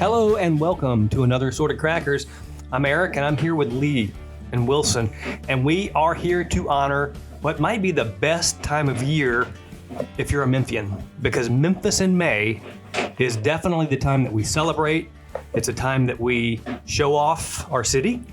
Hello and welcome to another Sorted Crackers. I'm Eric and I'm here with Lee and Wilson, and we are here to honor what might be the best time of year if you're a Memphian, because Memphis in May is definitely the time that we celebrate. It's a time that we show off our city,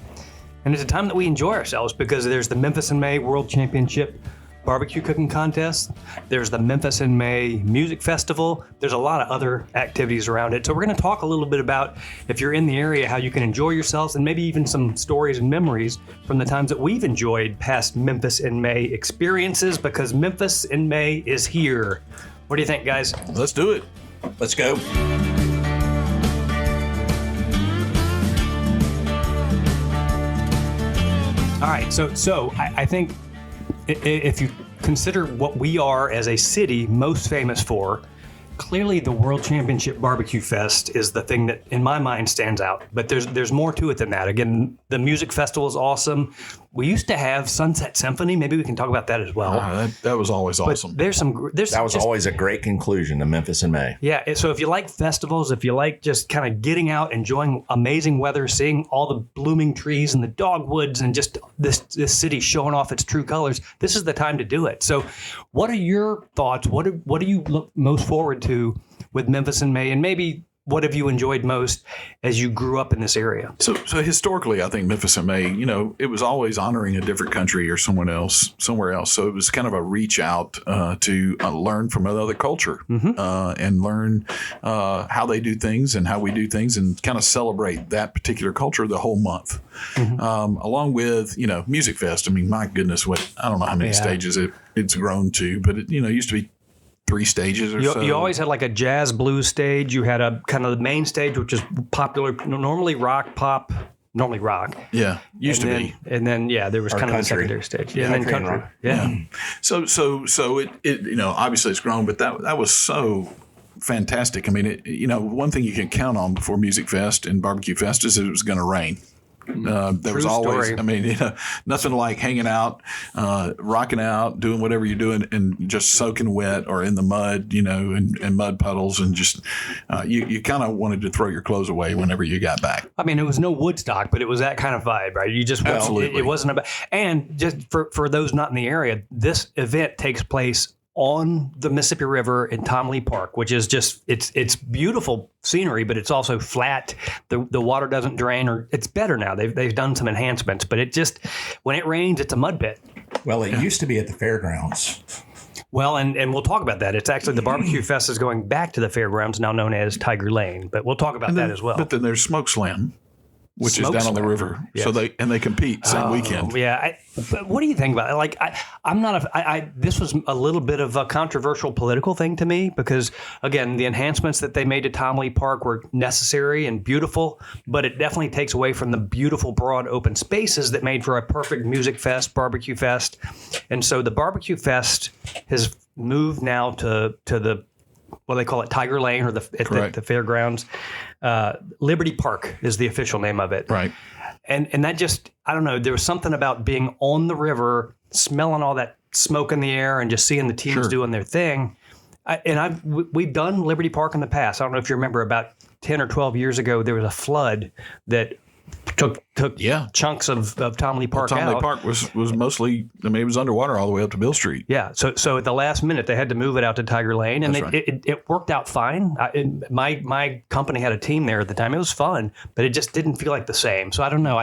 and it's a time that we enjoy ourselves because there's the Memphis in May World Championship Barbecue Cooking Contest. There's the Memphis in May Music Festival. There's a lot of other activities around it. So we're going to talk a little bit about, if you're in the area, how you can enjoy yourselves and maybe even some stories and memories from the times that we've enjoyed past Memphis in May experiences, because Memphis in May is here. What do you think, guys? Let's do it. Let's go. All right, so I think if you consider what we are as a city most famous for, clearly the World Championship Barbecue Fest is the thing that in my mind stands out. But there's more to it than that. Again, the music festival is awesome. We used to have Sunset Symphony. Maybe we can talk about that as well. That was always awesome. There's That was always a great conclusion to Memphis in May. Yeah, so if you like festivals, if you like just kind of getting out, enjoying amazing weather, seeing all the blooming trees and the dogwoods and just this city showing off its true colors, this is the time to do it. So what are your thoughts? What do you look most forward to with Memphis in May? And maybe what have you enjoyed most as you grew up in this area? So historically, I think Memphis in May, it was always honoring a different country or somewhere else. So it was kind of a reach out to learn from another culture and learn how they do things and how we do things, and kind of celebrate that particular culture the whole month. Along with, Music Fest. I mean, my goodness, I don't know how many stages it's grown to, but it used to be 3 stages or so. You always had like a jazz blues stage. You had a kind of the main stage, which is popular, normally rock, pop, normally rock. Yeah, used to be. And then, there was kind of the secondary stage. Yeah, and then country. Yeah. So it obviously it's grown, but that was so fantastic. I mean, one thing you can count on before Music Fest and Barbecue Fest is that it was going to rain. There was always, story. Nothing like hanging out, rocking out, doing whatever you're doing, and just soaking wet or in the mud, and mud puddles, and just you kind of wanted to throw your clothes away whenever you got back. I mean, it was no Woodstock, but it was that kind of vibe, right? You just absolutely. It wasn't about. And just for those not in the area, this event takes place on the Mississippi River in Tom Lee Park, which is just it's beautiful scenery, but it's also flat. The water doesn't drain, or it's better now. They've done some enhancements, but it just, when it rains, it's a mud pit. Well, it used to be at the fairgrounds. Well, and we'll talk about that. It's actually the Barbecue Fest is going back to the fairgrounds, now known as Tiger Lane, but we'll talk about that as well. But then there's Smoke Slam, which is down on the river. Yes. So they compete same weekend. Yeah. But what do you think about it? Like, I'm not this was a little bit of a controversial political thing to me, because again, the enhancements that they made to Tom Lee Park were necessary and beautiful, but it definitely takes away from the beautiful broad open spaces that made for a perfect music fest, barbecue fest. And so the Barbecue Fest has moved now to the, well, they call it Tiger Lane, or the fairgrounds. Liberty Park is the official name of it. Right. And that just, I don't know, there was something about being on the river, smelling all that smoke in the air and just seeing the teams doing their thing. We've done Liberty Park in the past. I don't know if you remember, about 10 or 12 years ago, there was a flood that took chunks of Tom Lee Park out. Tom Lee Park was mostly, it was underwater all the way up to Bill Street. Yeah, so at the last minute, they had to move it out to Tiger Lane, and it worked out fine. My company had a team there at the time. It was fun, but it just didn't feel like the same. So I don't know.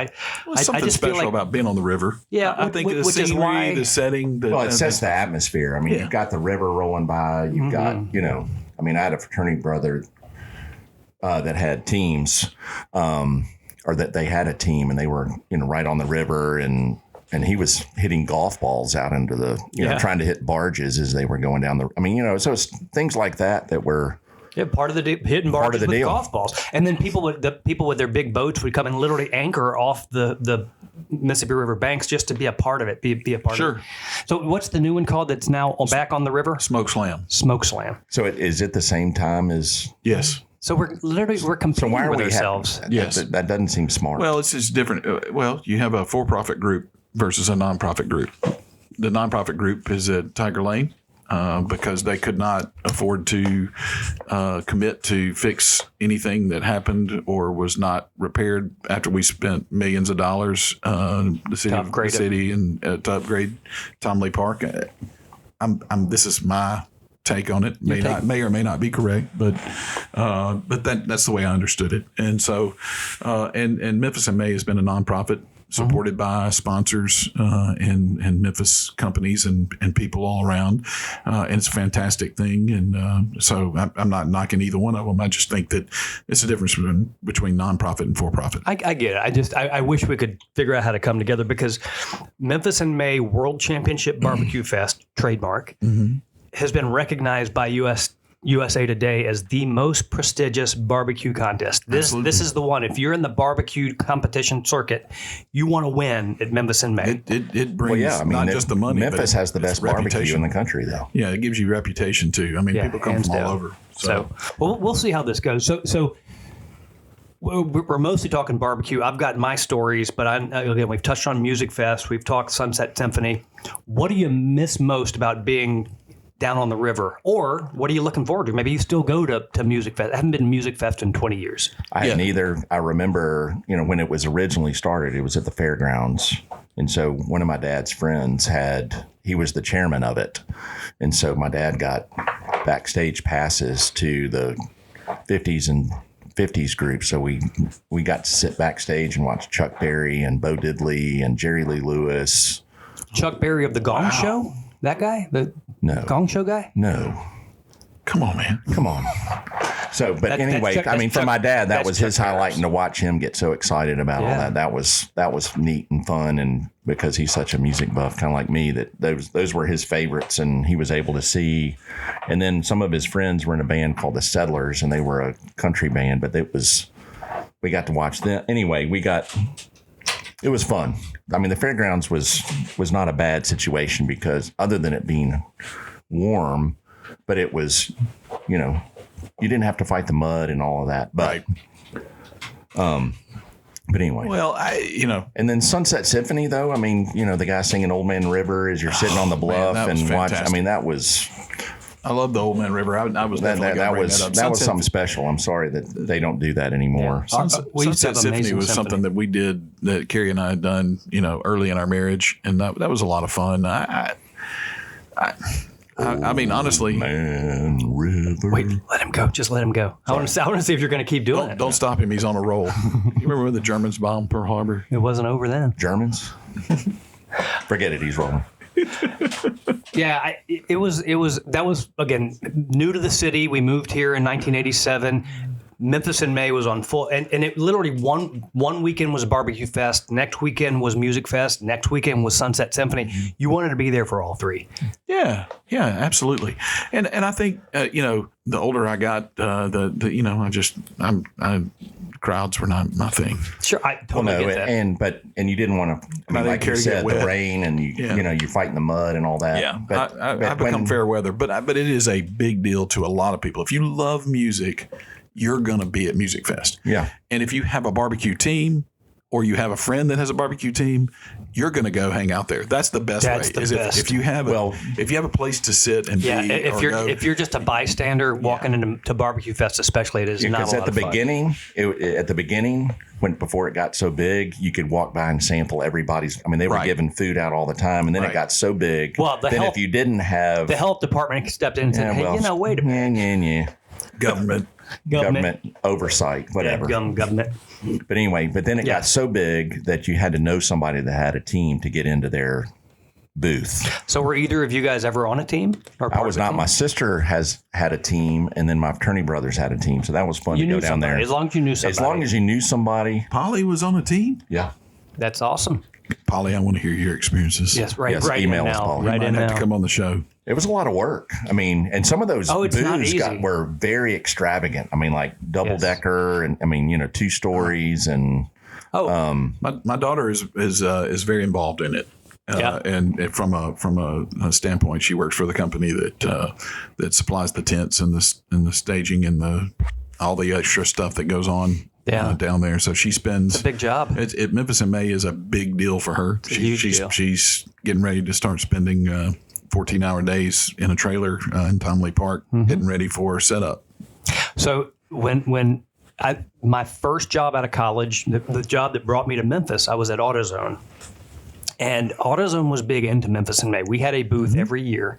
Something I just special feel like, about being on the river. Yeah, I think the scenery, the setting. It sets the atmosphere. I mean, you've got the river rolling by. You've got, I had a fraternity brother that had teams. Or that they had a team and they were, right on the river, and he was hitting golf balls out into the, trying to hit barges as they were going down the. So it's things like that were. Yeah, part of the hitting barges with golf balls, and then people with their big boats would come and literally anchor off the Mississippi River banks just to be a part of it, be a part of it. So what's the new one called that's now back on the river? Smoke Slam. Smoke Slam. So is it the same time as? Yes. So we're competing with ourselves. Yes. That doesn't seem smart. Well, it's just different. You have a for-profit group versus a nonprofit group. The nonprofit group is at Tiger Lane. because they could not afford to commit to fix anything that happened or was not repaired after we spent millions of dollars, the city and to upgrade Tom Lee Park. This is my take on it. May or may not be correct, but that's the way I understood it. And so, and Memphis in May has been a nonprofit supported by sponsors and Memphis companies and people all around. And it's a fantastic thing. And so I'm not knocking either one of them. I just think that it's a difference between nonprofit and for-profit. I get it. I wish we could figure out how to come together, because Memphis in May World Championship Barbecue Fest trademark has been recognized by USA Today as the most prestigious barbecue contest. This is the one. If you're in the barbecue competition circuit, you want to win at Memphis in May. It brings not just the money. Memphis has the best barbecue in the country, though. Yeah, it gives you reputation too. I mean, people come from all over. So we'll see how this goes. So we're mostly talking barbecue. I've got my stories, but again, we've touched on Music Fest. We've talked Sunset Symphony. What do you miss most about being down on the river, or what are you looking forward to? Maybe you still go to Music Fest. I haven't been to Music Fest in 20 years. I hadn't either. I remember, when it was originally started, it was at the fairgrounds. And so one of my dad's friends he was the chairman of it. And so my dad got backstage passes to the 50s and 50s group. So we got to sit backstage and watch Chuck Berry and Bo Diddley and Jerry Lee Lewis. Chuck Berry of the Gong Show? That guy? The Gong Show guy? No. Come on, man. Come on. So, but anyway, for my dad, that was his highlight, and to watch him get so excited about all that was neat and fun. And because he's such a music buff, kind of like me, that those were his favorites, and he was able to see. And then some of his friends were in a band called the Settlers, and they were a country band, but we got to watch them. Anyway, it was fun. I mean, the fairgrounds was not a bad situation, because other than it being warm, but it was, you didn't have to fight the mud and all of that. But, but anyway. Well, And then Sunset Symphony, though, I mean, the guy singing Old Man River as you're sitting on the bluff and watching. I mean, that was. I love the Old Man River. I was definitely that was something special. I'm sorry that they don't do that anymore. Yeah. Sunset Symphony was something that we did, that Carrie and I had done, early in our marriage, and that was a lot of fun. I mean, honestly, Man River. Wait, let him go. Just let him go. I want to see if you're going to keep doing it. Don't stop him. He's on a roll. You remember when the Germans bombed Pearl Harbor? It wasn't over then. Germans? Forget it. He's rolling. Yeah, that was again new to the city. We moved here in 1987. Memphis in May was on full, and it literally one weekend was Barbecue Fest, next weekend was Music Fest, next weekend was Sunset Symphony. You wanted to be there for all three. Yeah, absolutely. And I think the older I got, crowds were not my thing. Sure, I totally get that. And you didn't want to. I mean, like you said, the rain and you're fighting the mud and all that. Yeah, but I've become fair weather, but it is a big deal to a lot of people. If you love music, you're going to be at Music Fest. Yeah. And if you have a barbecue team, or you have a friend that has a barbecue team, you're going to go hang out there. That's the best way. If you have a place to sit and if you're just a bystander walking into Barbecue Fest, especially, it is not a lot of fun. At the beginning, before it got so big, you could walk by and sample everybody's. I mean, they were giving food out all the time, and then it got so big. Well, if you didn't have the health department stepped in and said, "Hey, wait a minute, government oversight, whatever." Government. But anyway, then it got so big that you had to know somebody that had a team to get into their booth. So were either of you guys ever on a team? I was not. My sister had a team, and then my fraternity brothers had a team. So that was fun to go down there. As long as you knew somebody. As long as you knew somebody. Polly was on a team? Yeah. That's awesome. Polly, I want to hear your experiences. Yes, right email in us, now. Polly. Right in now. now. To come on the show. It was a lot of work. I mean, and some of those booths were very extravagant. I mean, like double decker, and 2 stories, and my daughter is very involved in it. And from a standpoint, she works for the company that supplies the tents and the staging and all the extra stuff that goes on down there. So she spends a big job. Memphis in May is a big deal for her. Huge deal. She's getting ready to start spending 14-hour days in a trailer in Tomley Park, getting ready for setup. So when my first job out of college, the job that brought me to Memphis, I was at AutoZone. And AutoZone was big into Memphis in May. We had a booth every year.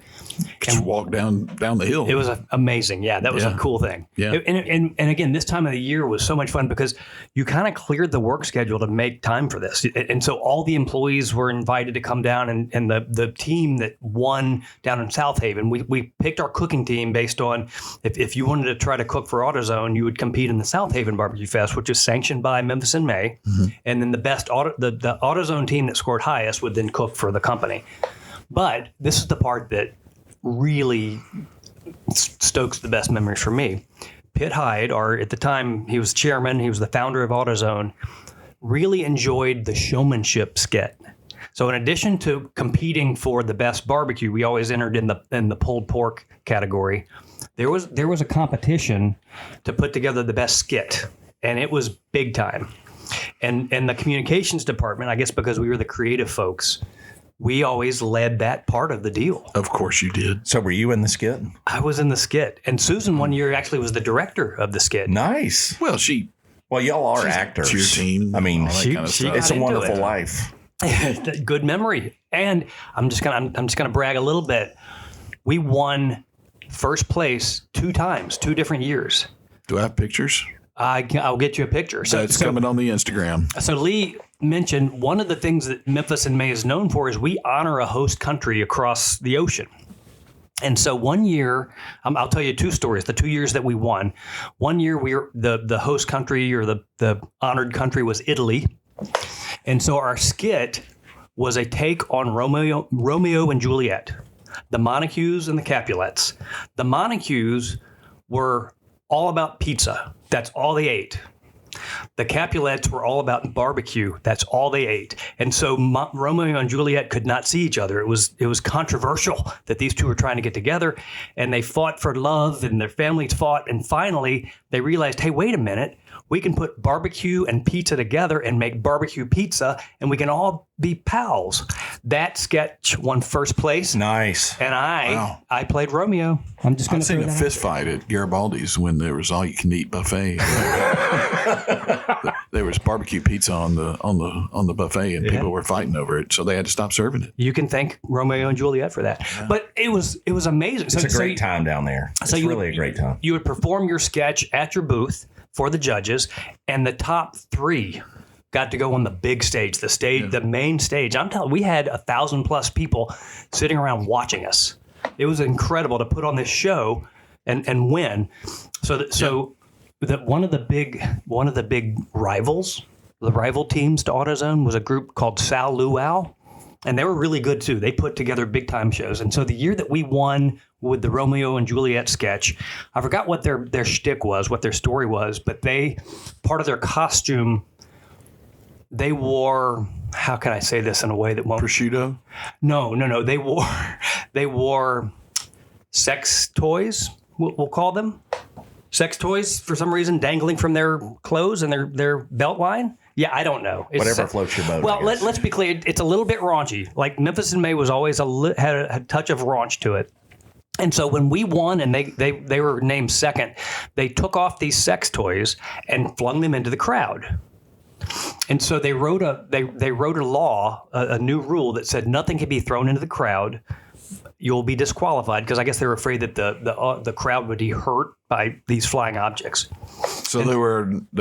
And walk down the hill. It was amazing. Yeah, that was a cool thing. Yeah. And again, this time of the year was so much fun because you kind of cleared the work schedule to make time for this. And so all the employees were invited to come down, and the team that won down in South Haven, we picked our cooking team based on if you wanted to try to cook for AutoZone, you would compete in the South Haven Barbecue Fest, which is sanctioned by Memphis in May. And then the AutoZone team that scored highest would then cook for the company. But this is the part that really stokes the best memories for me. Pitt Hyde, or at the time he was chairman, he was the founder of AutoZone, really enjoyed the showmanship skit. So in addition to competing for the best barbecue, we always entered in the pulled pork category. There was a competition to put together the best skit, and it was big time. And the communications department, I guess because we were the creative folks, we always led that part of the deal. Of course you did. So were you in the skit? I was in the skit. And Susan one year actually was the director of the skit. Nice. Well, y'all are actors. Cheer team. I mean, all that kind of stuff. it's a into wonderful it. life. Good memory. And I'm just gonna brag a little bit. We won first place 2 times, 2 different years. Do I have pictures? I'll get you a picture. So it's coming on the Instagram. So Lee mentioned one of the things that Memphis in May is known for is we honor a host country across the ocean. And so one year, I'll tell you 2 stories, the 2 years that we won. One year, we were the host country or the honored country was Italy. And so our skit was a take on Romeo and Juliet, the Montagues and the Capulets. The Montagues were all about pizza. That's all they ate. The Capulets were all about barbecue. That's all they ate. And so Romeo and Juliet could not see each other. It was controversial that these two were trying to get together, and they fought for love, and their families fought. And finally, they realized, hey, wait a minute. We can put barbecue and pizza together and make barbecue pizza, and we can all be pals. That sketch won first place. Nice. And I played Romeo. I'm just going I've to seen a fist fight at Garibaldi's when there was all you can eat buffet. There was barbecue pizza on the buffet, and people were fighting over it, so they had to stop serving it. You can thank Romeo and Juliet for that. Yeah. But it was amazing. It's a great time down there. It's really a great time. You would perform your sketch at your booth for the judges, and the top 3 got to go on the big stage, the main stage. I'm telling you, we had 1,000+ people sitting around watching us. It was incredible to put on this show and win. So one of the big rivals, the rival teams to AutoZone was a group called Sal Luau. And they were really good too. They put together big time shows. And so the year that we won with the Romeo and Juliet sketch, I forgot what their shtick was, what their story was, but part of their costume, they wore, how can I say this in a way that won't... Prosciutto? No. They wore sex toys, we'll call them. Sex toys, for some reason, dangling from their clothes and their belt line. Yeah, I don't know. Whatever floats your boat. Well, let's be clear. It's a little bit raunchy. Like Memphis in May was always had a touch of raunch to it. And so when we won and they were named second, they took off these sex toys and flung them into the crowd. And so they wrote a law, a new rule that said nothing can be thrown into the crowd. You'll be disqualified, because I guess they were afraid that the crowd would be hurt by these flying objects. So they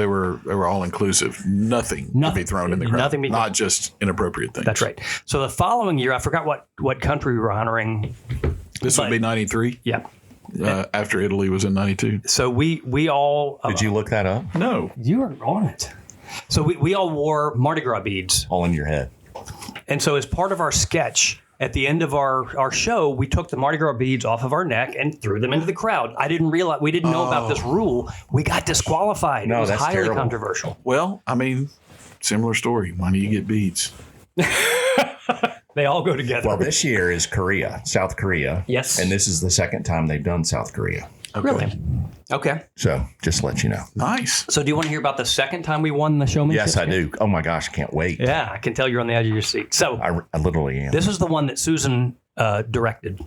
were all inclusive. Nothing could be thrown in the crowd. Not just inappropriate things. That's right. So the following year, I forgot what country we were honoring. This would be 93? Yeah. After Italy was in 92. So we all... Did you look that up? No. You were on it. So we all wore Mardi Gras beads. All in your head. And so as part of our sketch, at the end of our show, we took the Mardi Gras beads off of our neck and threw them into the crowd. We didn't know about this rule. We got disqualified. No, it was that's highly terrible. Controversial. Well, I mean, similar story. Why do you get beads? They all go together. Well, this year is South Korea. Yes. And this is the second time they've done South Korea. Okay. Really? Okay. So just to let you know. Nice. So do you want to hear about the second time we won the showmanship? Yes, I do. Oh my gosh, I can't wait. Yeah, I can tell you're on the edge of your seat. So I literally am. this is the one that Susan directed.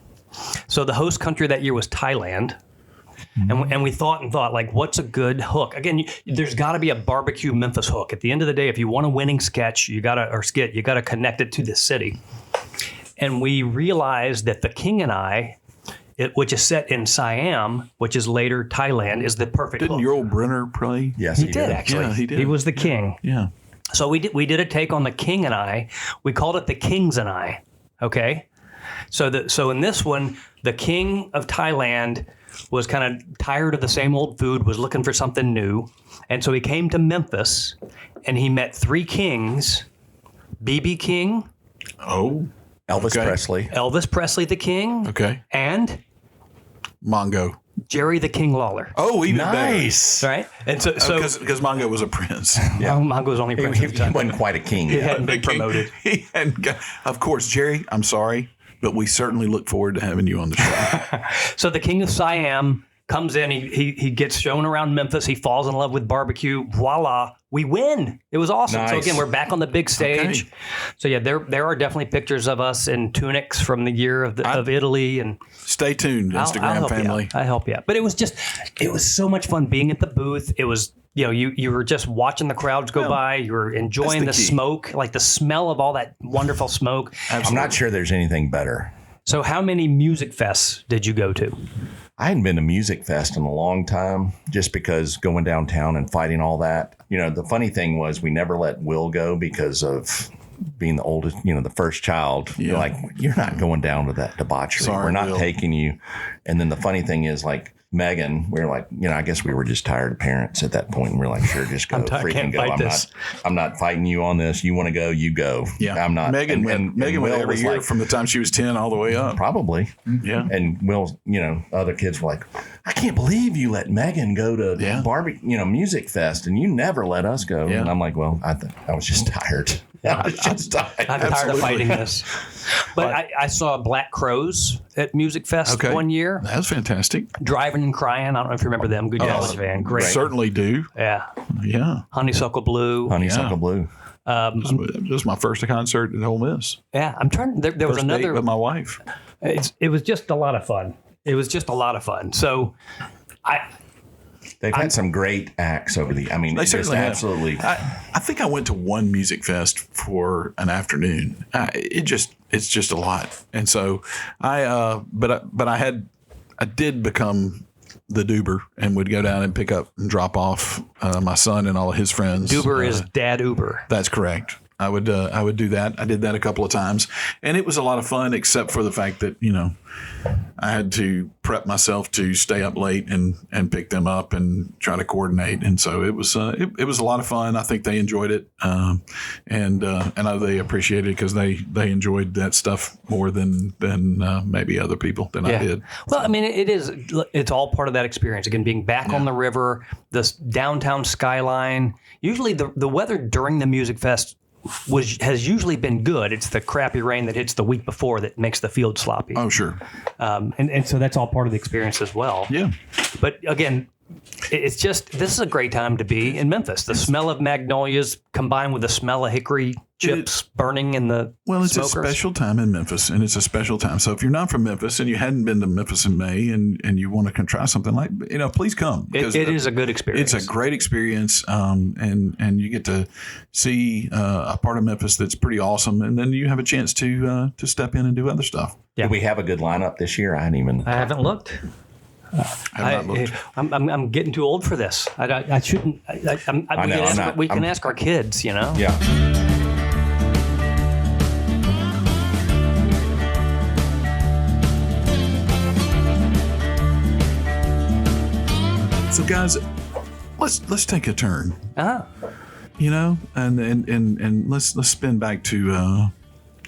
So the host country that year was Thailand. And we thought, like, what's a good hook? Again, there's got to be a barbecue Memphis hook. At the end of the day, if you want a winning sketch, you got to connect it to the city. And we realized that The King and I, which is set in Siam, which is later Thailand, is the perfect Didn't hook. Yul Brynner play? Yes, He did, actually. Yeah, he did. He was the king. Yeah. So we did a take on The King and I. We called it The Kings and I. Okay. So in this one, the king of Thailand was kind of tired of the same old food, was looking for something new. And so he came to Memphis and he met three kings, B.B. King, Oh. Elvis Okay. Presley. Elvis Presley the King, Okay. and Mongo. Jerry the King Lawler. Oh, even Nice. Right? And so Because Mongo was a prince. Mongo was only He, prince he, at the he time. wasn't quite a king He yet. hadn't been promoted. He hadn't got, of course, Jerry, I'm sorry, but we certainly look forward to having you on the show. So the king of Siam comes in, he gets shown around Memphis, he falls in love with barbecue, voila, we win. It was awesome. So Nice. again, we're back on the big stage. Okay. So yeah, there are definitely pictures of us in tunics from the year of Italy, and Stay tuned, I'll Instagram help family. You out. I help you out. But it was so much fun being at the booth. It was, you were just watching the crowds go by. You were enjoying the That's the key. smoke, like the smell of all that wonderful smoke. I'm not sure there's anything better. So how many music fests did you go to? I hadn't been to Music Fest in a long time just because going downtown and fighting all that. The funny thing was we never let Will go because of being the oldest, the first child. Yeah. You're like, you're not going down to that debauchery. Sorry, We're not Will. taking you. And then the funny thing is, like, Megan, we were like, I guess we were just tired parents at that point. And we are like, sure, just go. I Freaking can't go. fight this. I'm not fighting you on this. You want to go, you go. Yeah. I'm not. Megan and went Will every was year like, from the time she was 10 all the way up. probably. Yeah. And Will, other kids were like, I can't believe you let Megan go to Yeah. Music Fest and you never let us go. Yeah. And I'm like, well, I was just tired. I was just tired. I'm tired of Absolutely. fighting this. But I saw Black Crows at Music Fest Okay. one year. That was fantastic. Driving and Crying. I don't know if you remember them. Good college band. Great. Certainly do. Yeah. Yeah. Honeysuckle Blue. Honeysuckle Blue. It was my first concert at Ole Miss. Yeah. I'm trying. There was First date another. with my wife. It was just a lot of fun. So They've had some great acts over the. I mean, They just certainly have. absolutely. I think I went to one music fest for an afternoon. It's just a lot, and so I did become the Duber and would go down and pick up and drop off my son and all of his friends. Duber is Dad Uber. That's correct. I would do that. I did that a couple of times, and it was a lot of fun, except for the fact that I had to prep myself to stay up late and pick them up and try to coordinate, and so it was it was a lot of fun. I think they enjoyed it, and I know they appreciated it because they enjoyed that stuff more than maybe other people than I did. Well, I mean, it's all part of that experience. Again, being back on the river, this downtown skyline. Usually the weather during the Music Fest has usually been good. It's the crappy rain that hits the week before that makes the field sloppy. Oh, sure. And so that's all part of the experience as well. Yeah. But again, it's just, this is a great time to be in Memphis. The smell of magnolias combined with the smell of hickory chips burning in the Well, it's smokers. a special time in Memphis, and it's a special time. So if you're not from Memphis and you hadn't been to Memphis in May and you want to try something like, please come. It is a good experience. It's a great experience, and you get to see a part of Memphis that's pretty awesome, and then you have a chance to step in and do other stuff. Yeah. Did we have a good lineup this year? I haven't looked. I have not looked. I'm getting too old for this. I shouldn't. We can ask our kids, Yeah. So, guys, let's take a turn. Ah. And let's spin back to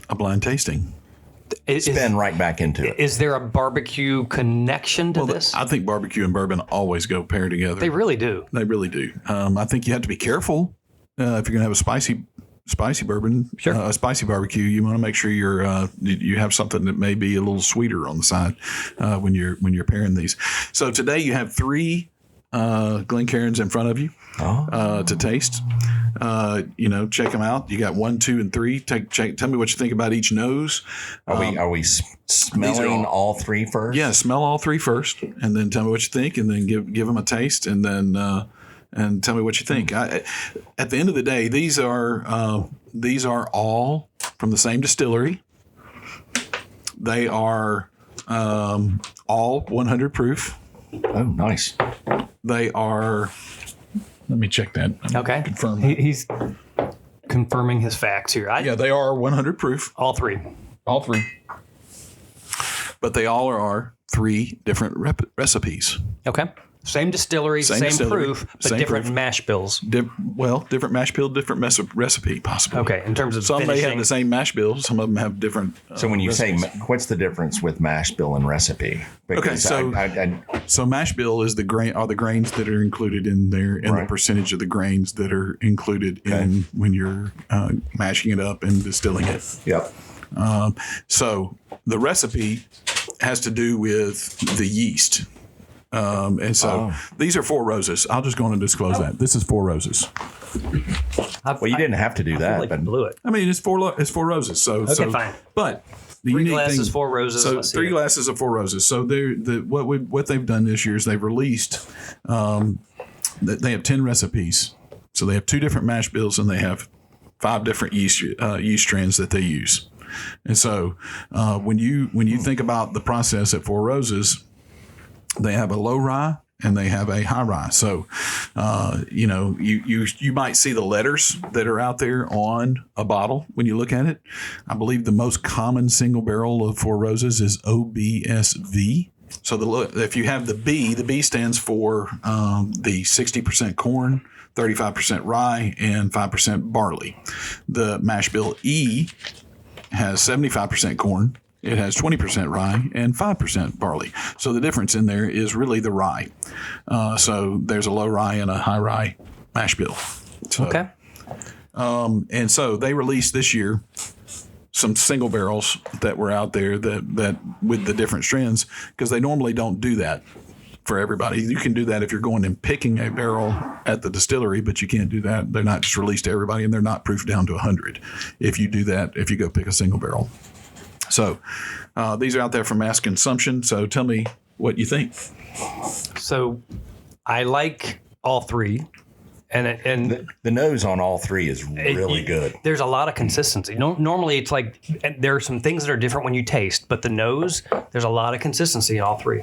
a blind tasting. Spin right back into it. Is there a barbecue connection to this? I think barbecue and bourbon always go pair together. They really do. They really do. I think you have to be careful if you're going to have a spicy bourbon, a spicy barbecue. You want to make sure you have something that may be a little sweeter on the side when you're pairing these. So today you have 3 Glencairns in front of you to taste. check them out. You got 1, 2, and 3. Tell me what you think about each nose. Are we smelling all 3 first? Yeah, smell all 3 first, and then tell me what you think, and then give them a taste, and then and tell me what you think. At the end of the day, these are all from the same distillery. They are all 100 proof. Oh, nice. They are. Let me check that. Okay. Confirm. He's confirming his facts here. Yeah, they are 100 proof. All 3. All 3. But they all are 3 different recipes. Okay. Same distillery, same proof, but same different proof. mash bills. Different mash bill, different recipe, possibly. Okay, in terms of some finishing. may have the same mash bills, some of them have different. So when you recipes. say, what's the difference with mash bill and recipe? Because so mash bill is the grains that are included in there, and Right. the percentage of the grains that are included in when you're mashing it up and distilling it. Yep. So the recipe has to do with the yeast. And so these are 4 roses. I'll just go on and disclose that. This is 4 roses. Well, you didn't have to do that, Like but you blew it. I mean, it's 4 roses. So fine. But the 3 unique glasses, thing, 4 roses. So Let's see 3 it. glasses of 4 roses. So what they've done this year is they've released. They have 10 recipes. So they have 2 different mash bills, and they have 5 different yeast strands that they use. And so when you think about the process at 4 Roses, they have a low rye and they have a high rye. So, you might see the letters that are out there on a bottle when you look at it. I believe the most common single barrel of 4 Roses is OBSV. So if you have the B stands for the 60% corn, 35% rye, and 5% barley. The mash bill E has 75% corn. It has 20% rye and 5% barley. So the difference in there is really the rye. So there's a low rye and a high rye mash bill. So, Okay. And so they released this year some single barrels that were out there that with the different strands, because they normally don't do that for everybody. You can do that if you're going and picking a barrel at the distillery, but you can't do that. They're not just released to everybody, and they're not proofed down to 100 if you do that, if you go pick a single barrel. So these are out there for mass consumption. So tell me what you think. So I like all 3. And the nose on all 3 is really good. There's a lot of consistency. Normally, it's like there are some things that are different when you taste, but the nose, there's a lot of consistency in all 3.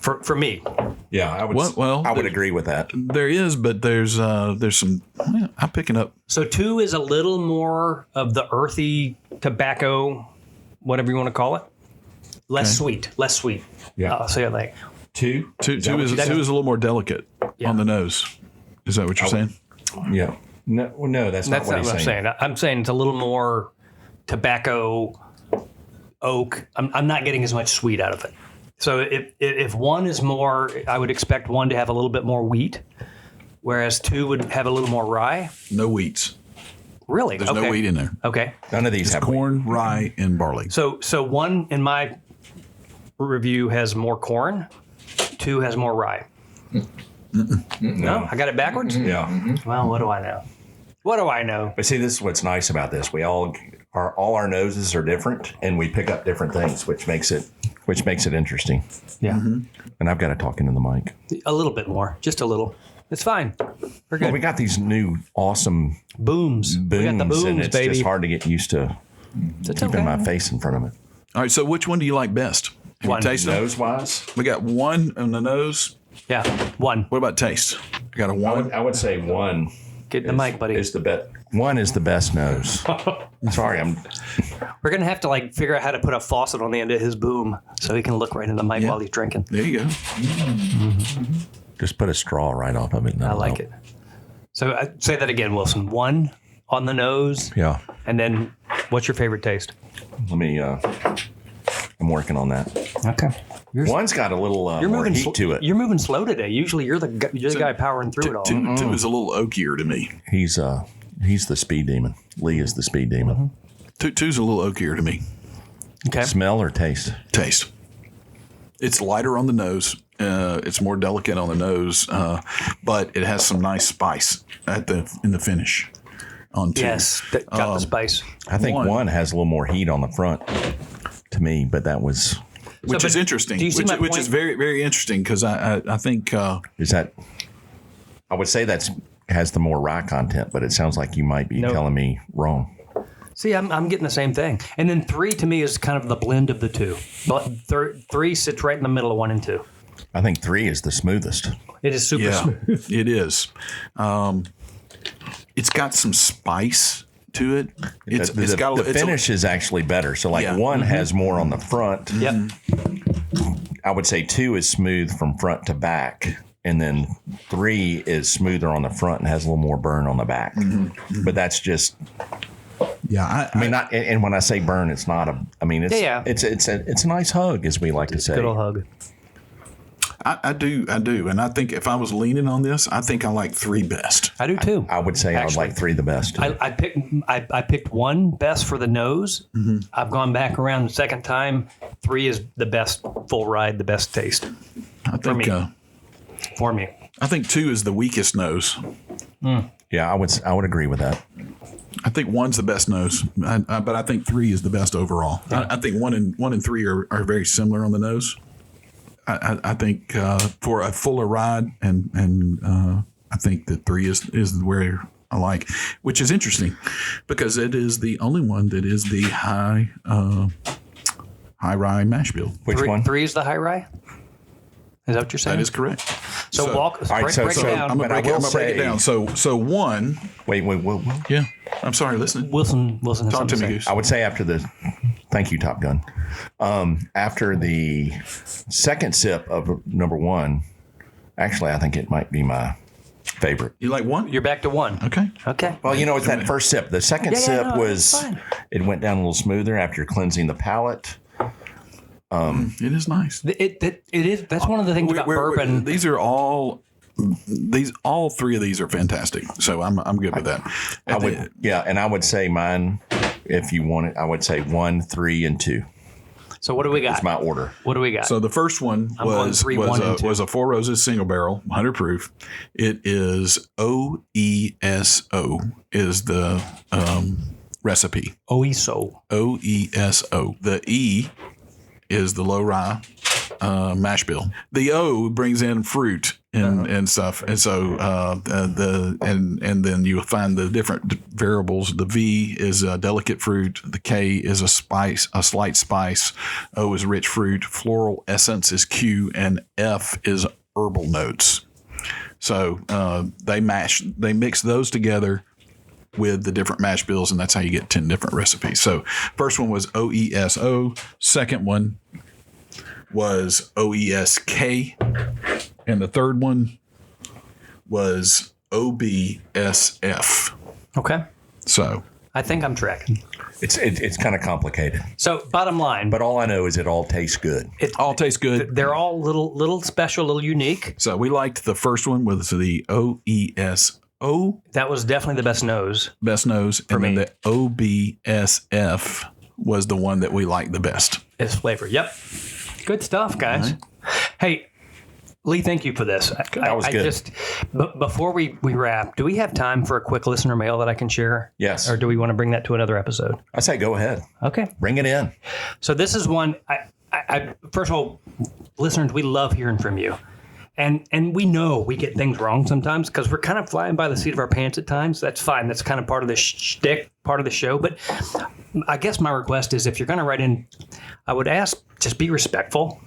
For me, Yeah, I would agree with that. There is, but there's some. I'm picking up. so 2 is a little more of the earthy tobacco, whatever you want to call it. Less sweet. Yeah. I'll say it like 2? Two is a little more delicate on the nose. Is that what you're saying? Yeah. No, that's not what he's I'm saying. saying. I'm saying it's a little more tobacco, oak. I'm not getting as much sweet out of it. So if 1 is more, I would expect 1 to have a little bit more wheat, whereas 2 would have a little more rye. No wheats. Really? There's no wheat in there. Okay. None of these have Corn, rye, and barley. So 1 in my review has more corn, 2 has more rye. No, I got it backwards? Yeah. Well, what do I know? What do I know? But see, this is what's nice about this. All our noses are different, and we pick up different things, which makes it interesting. Yeah. Mm-hmm. And I've got to talk into the mic. A little bit more, just a little. It's fine. We're good. Well, we got these new awesome booms. We got the booms, and it's baby. just hard to get used to It's keeping okay. my face in front of it. All right. So which one do you like best? Have you One. tasted them? Nose wise, We got 1 on the nose. Yeah, 1. What about taste? I got a 1. I would say 1 Get the mic, buddy. is the best. 1 is the best nose. Sorry, We're gonna have to figure out how to put a faucet on the end of his boom so he can look right in the mic while he's drinking. There you go. just put a straw right off of it. I like it. So say that again, Wilson. 1 on the nose, Yeah. and then what's your favorite taste? Let me. I'm working on that. Okay. One's got a little more heat to it. You're moving slow today. Usually you're the guy powering through it all. 2 is a little oakier to me. He's the speed demon. Lee is the speed demon. 2's a little oakier to me. Okay. Smell or taste? Taste. It's lighter on the nose It's more delicate on the nose, but it has some nice spice in the finish. On 2. Yes, that got the spice. I think one has a little more heat on the front to me, but that was which is interesting. Do you see my which point? is very very interesting because I think is that. I would say has the more rye content, but it sounds like you might be telling me wrong. See, I'm getting the same thing. And then 3 to me is kind of the blend of the two. But 3 sits right in the middle of 1 and 2. I think 3 is the smoothest. It is super smooth. It is. It's got some spice to it. The finish is actually better. So like 1 has more on the front. Yep. I would say 2 is smooth from front to back. And then 3 is smoother on the front and has a little more burn on the back. Mm-hmm. But that's just... Yeah, I mean, not. And when I say burn, it's not a... I mean, it's a nice hug, as we like to say. Good old hug. I do. And I think if I was leaning on this, I think I like 3 best. I do too. I would say actually, I would like 3 the best. I picked 1 best for the nose. Mm-hmm. I've gone back around the second time. 3 is the best full ride, the best taste. I think... For me. I think 2 is the weakest nose. Yeah, I would agree with that. I think 1's the best nose, but I think 3 is the best overall. Yeah. I think 1 and 3 are very similar on the nose. I think for a fuller ride, and I think that 3 is where I like, which is interesting because it is the only one that is the high rye mash bill. Which one? 3 is the high rye. Is that what you're saying? That is correct. So break it down. I'm going to break it down. So 1. Wait. Yeah. I'm sorry. Listen. Wilson. Talk to me, Goose. I would say after the. Thank you, Top Gun. After the second sip of number 1, actually, I think it might be my favorite. You like 1? You're back to 1. Okay. Well, it's that first sip. The second sip was. It went down a little smoother after cleansing the palate. It is nice. It is. That's one of the things about bourbon. These are all. All 3 of these are fantastic. So I'm good with that. And I would say mine, if you want it, I would say 1, 3, and 2. So what do we got? That's my order. What do we got? So the first one was a 4 Roses single barrel, 100 proof. It is OESO is the recipe. OESO. OESO. The E is the low rye mash bill. The O brings in fruit and stuff, and so and then you find the different variables. The V is a delicate fruit. The K is a slight spice. O is rich fruit. Floral essence is Q, and F is herbal notes. So they mix those together with the different mash bills, and that's how you get 10 different recipes. So first one was OESO. Second one was OESK. And the third one was OBSF. Okay. So I think I'm tracking. It's kind of complicated. So bottom line. But all I know is it all tastes good. It all tastes good. They're all little special, little unique. So we liked the first one with the OESO. That was definitely the best nose. Best nose. For me. Then the OBSF was the one that we liked the best. Its flavor. Yep. Good stuff, guys. Right. Hey, Lee, thank you for this. That was good. Before we wrap, do we have time for a quick listener mail that I can share? Yes. Or do we want to bring that to another episode? I say go ahead. Okay. Bring it in. So this is one, I first of all, listeners, we love hearing from you. And we know we get things wrong sometimes because we're kind of flying by the seat of our pants at times. That's fine. That's kind of part of the shtick, part of the show. But I guess my request is if you're going to write in, I would ask, just be respectful.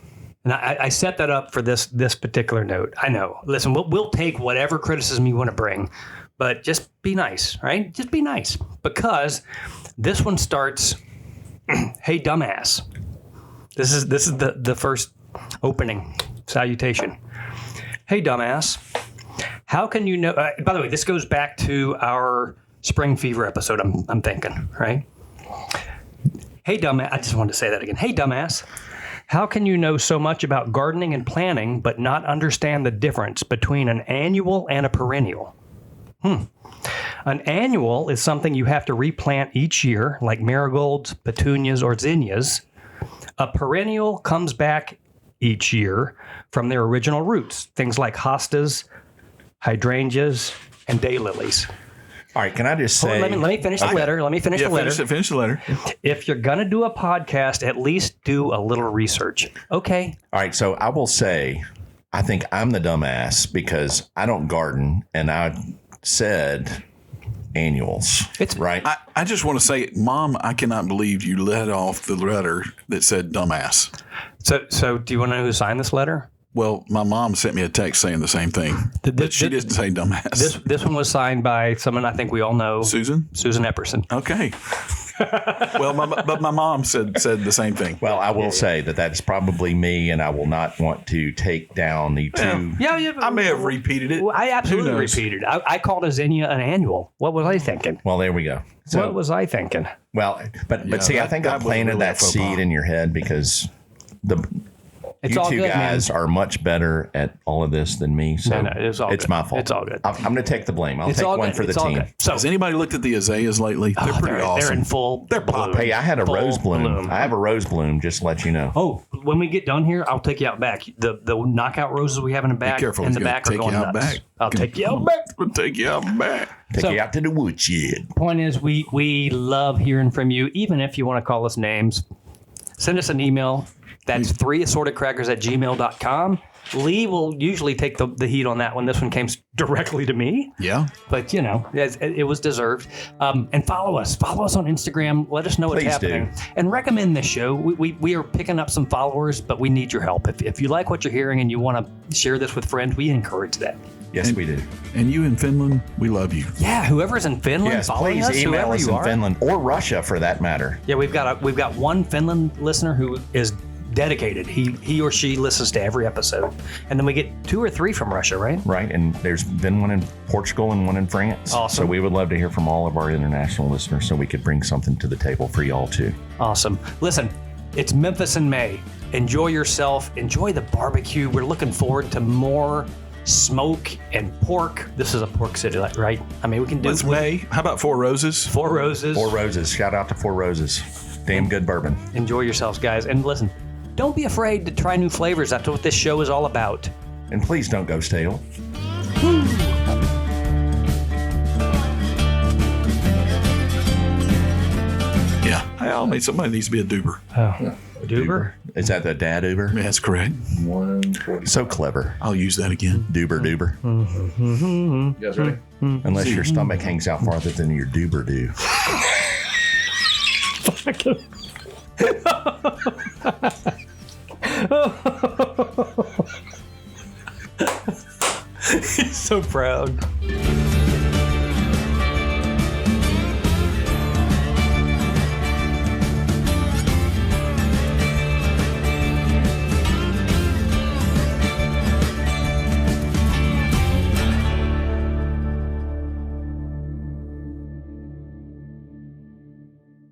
And I set that up for this particular note. I know. Listen, we'll take whatever criticism you want to bring, but just be nice, right? Just be nice. Because this one starts, hey, dumbass. This is the first opening salutation. Hey, dumbass, how can you know? By the way, this goes back to our spring fever episode, I'm thinking, right? Hey, dumbass, I just wanted to say that again. Hey, dumbass, how can you know so much about gardening and planning but not understand the difference between an annual and a perennial? An annual is something you have to replant each year, like marigolds, petunias, or zinnias. A perennial comes back each year from their original roots, things like hostas, hydrangeas, and daylilies. All right, can I just say? Let me finish the letter. Let me finish the letter. Finish the letter. If you're going to do a podcast, at least do a little research. Okay. All right, so I will say, I think I'm the dumbass because I don't garden, and I said annuals. It's right. I just want to say, Mom, I cannot believe you let off the letter that said dumbass. So do you want to know who signed this letter? Well, my mom sent me a text saying the same thing, but she didn't say dumbass. This one was signed by someone I think we all know. Susan Epperson. Okay. Well, but my mom said the same thing. Well, I will say that's probably me, and I will not want to take down the two. Yeah. I may have repeated it. I absolutely repeated. I called a zinnia an annual. What was I thinking? Well, there we go. So, what was I thinking? Well, but see, I think I planted that seed in your head because you two guys are much better at all of this than me. So it's my fault. It's all good. I'm going to take the blame. I'll take one for the team. So, has anybody looked at the azaleas lately? They're pretty awesome. They're in full. They're popping. Hey, I had a rose bloom. I have a rose bloom, just to let you know. Oh, when we get done here, I'll take you out back. The knockout roses we have in the back. Be careful. In the back are going nuts. Back. I'll take you out back. We'll take you out back. Take you out to the woodshed. Point is, we love hearing from you, even if you want to call us names. Send us an email. That's 3assortedcrackers@gmail.com. Lee will usually take the heat on that one. This one came directly to me. Yeah. But, it was deserved. And follow us. Follow us on Instagram. Let us know what's happening. And recommend this show. We are picking up some followers, but we need your help. If you like what you're hearing and you want to share this with friends, we encourage that. Yes, we do. And you in Finland, we love you. Yeah, whoever's in Finland, following us, please email whoever us you in are. Finland or Russia for that matter. Yeah, we've got one Finland listener who is dedicated. He or she listens to every episode, and then we get 2 or 3 from Russia, right? Right, and there's been one in Portugal and one in France. Awesome. So we would love to hear from all of our international listeners, so we could bring something to the table for y'all too. Awesome. Listen, it's Memphis in May. Enjoy yourself. Enjoy the barbecue. We're looking forward to more smoke and pork. This is a pork city, right? I mean, we can do. It's May. How about Four Roses? Four Roses. Four Roses. Shout out to Four Roses. Damn good bourbon. Enjoy yourselves, guys, and listen. Don't be afraid to try new flavors. That's what this show is all about. And please don't go stale. Yeah. Somebody needs to be a duber. Oh, Duber? Is that the dad Uber? Yeah, that's correct. So clever. I'll use that again. Duber. You guys ready? Unless your stomach hangs out farther than your duber do. He's so proud.